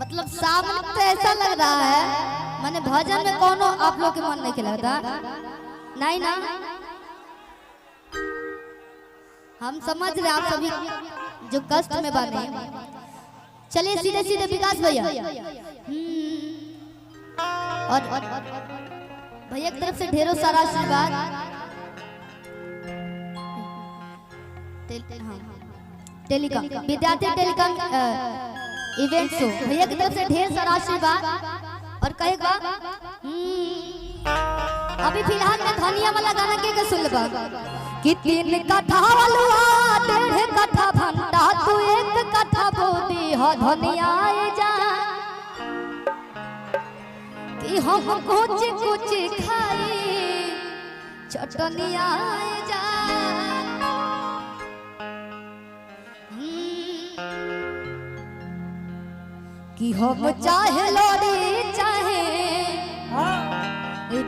मतलब सामने तो ऐसा लग रहा है मैंने भजन में कोनो आप लोग के मन नहीं के लगता नहीं ना। हम समझ रहे आप सभी जो कष्ट में बने। चलिए सीधे सीधे विकास भैया और भैया की तरफ से ढेरों सारा आशीर्वाद। टेलीकॉम विद्यार्थी टेलीकॉम इवेंट शो भैया की तरफ से ढेर सारा आशीर्वाद। और कहेगा अभी फिलहाल में धनिया वाला गाना के सुनबा कि 3 कथा वालुआ 1.5 कथा भंडा तू 1 कथा बोदी हो धनिया जा कि हम कुछ कुछ खाई चटनिया जा। कि हम चाहे लोरी चाहे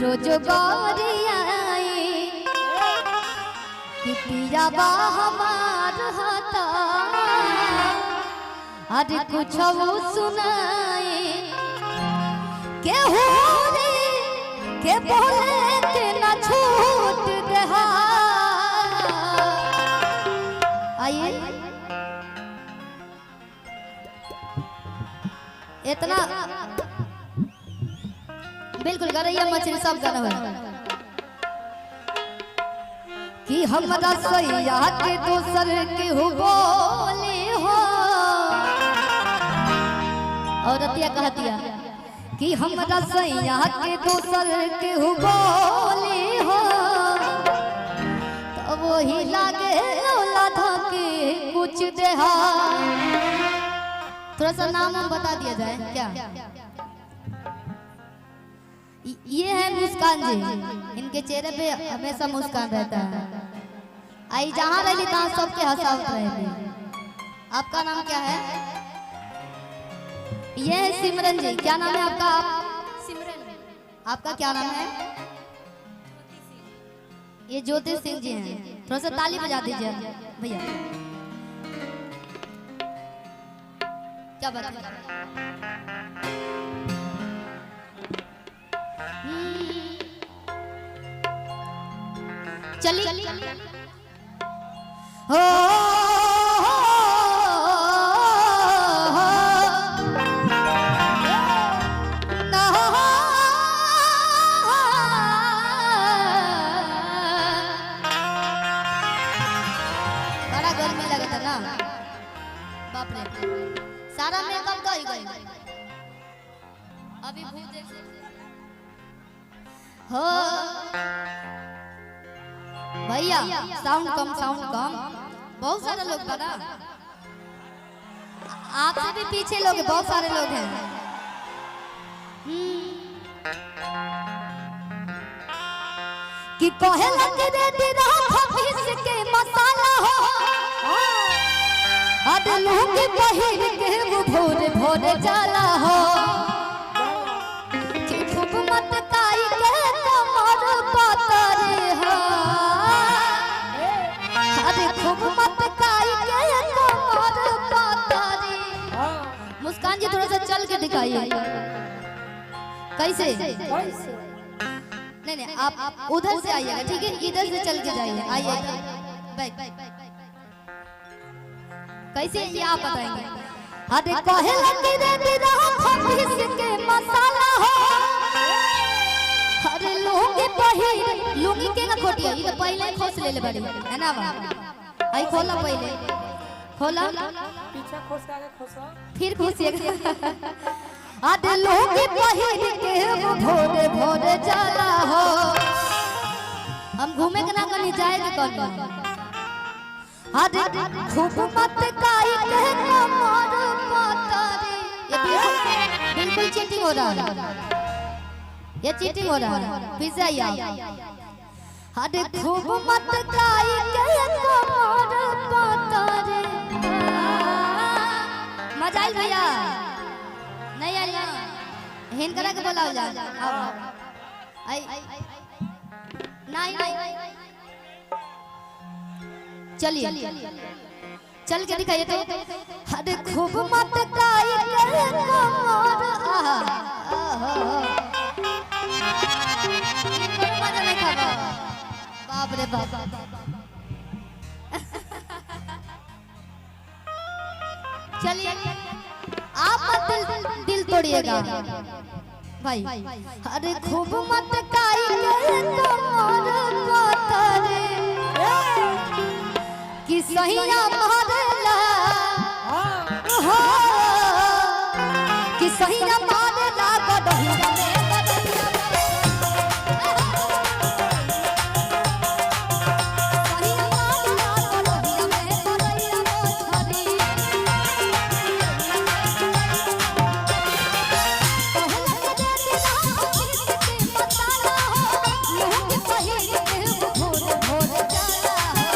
रोजगारी कि पिया बा हमार हता अरे कुछ सुनाए के हो रे के बोले के न छूट दहा। आइए इतना बिल्कुल गरैया मछली सब गाना है कि हम रसैया के दोसर के हो बोले हो। औरतिया कहतिया कि हम रसैया के दोसर के हो बोले हो तो वही लागे औलाद के कुछ देहा। थोड़ा सा नाम हम बता दिया जाए क्या। ये है मुस्कान जी, इनके चेहरे पे हमेशा मुस्कान रहता है। आई जहाँ रही तहाँ सबके हंसावत रहे। आपका नाम क्या है? ये है सिमरन जी। क्या नाम है आपका? सिमरन। आपका क्या नाम है? ये ज्योति सिंह जी हैं। थोड़ा सा ताली बजा दीजिए भैया। क्या बात है? चलिए हो बड़ा गर्मी लगता ना बाप रे। सारा मेकअप गई गई अभी भूत देख हो भैया। साउंड कम बहुत सारे लोग बना आपसे भी पीछे लोग बहुत सारे लोग हैं। कि कहे लगे रे तेरा खबीस के मसाला हो अदलू के बहिर के वो भोरे भोरे जाला हो कि खूब मत काई के कमर पतरे हो अरे खूब मत काई के कमर पतरे। मुस्कान जी थोड़ा सा चल के दिखाइए कैसे। नहीं आप उधर से आइएगा ठीक है, इधर से चल के जाइए। आइए कैसे ये आप बताएंगे। अरे कहे लगे रे तेरा खबीस के मसाला हो अरे लुंगी पहिर लुंगी के ना खोटिया ये तो पहले खोस ले बड़ी है ना बा। आई खोला पहले खोला पीछे खोस के आगे खोसा फिर खोसिएगा। अरे लुंगी पहिर के वो भोरे भोरे जाला हो। हम घूमे के ना कहीं जाएंगे कौन अरे खूब मत काई के कमर पतरे। ये बिल्कुल चीटिंग हो रहा है, ये चीटिंग हो रहा है। फिर से आइए। अरे खूब मत काई के कमर पतरे। मजा आई भैया नहीं आया हिन करा के बोला जा आई नहीं चलिए चल के दिखाइए तो। अरे खूब मत काई के आप मत दिल तोड़िएगा भाई। अरे खूब मत काई के कमर पतरे कि सहिया मारेला हो कि सहिया मारेला गडहिया में गडहिया सहिया मारेला गडहिया में गडहिया मोछरी कहला के दे दिला किसके बताला हो लोग के पहिर के भोर भोर जाला हो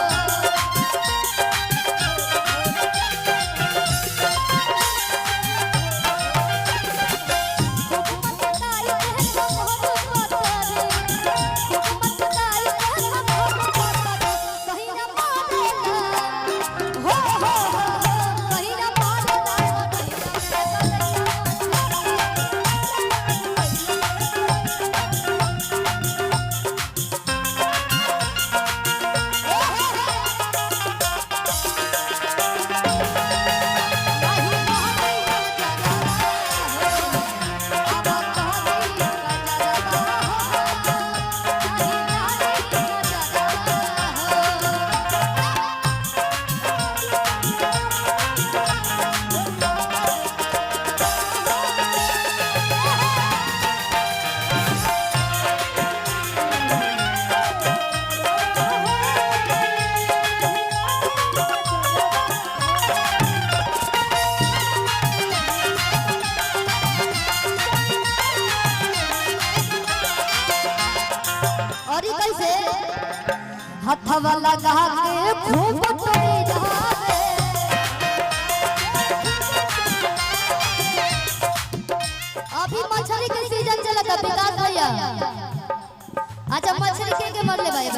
हथवा लगा के खूब टोरी जावे अभी मछली के सीजन चलता विकास भैया। अच्छा मछली के मरले भाई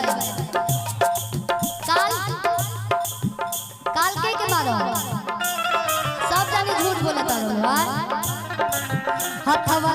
काल काल के मारो सब जाने झूठ बोलता रहो। हथवा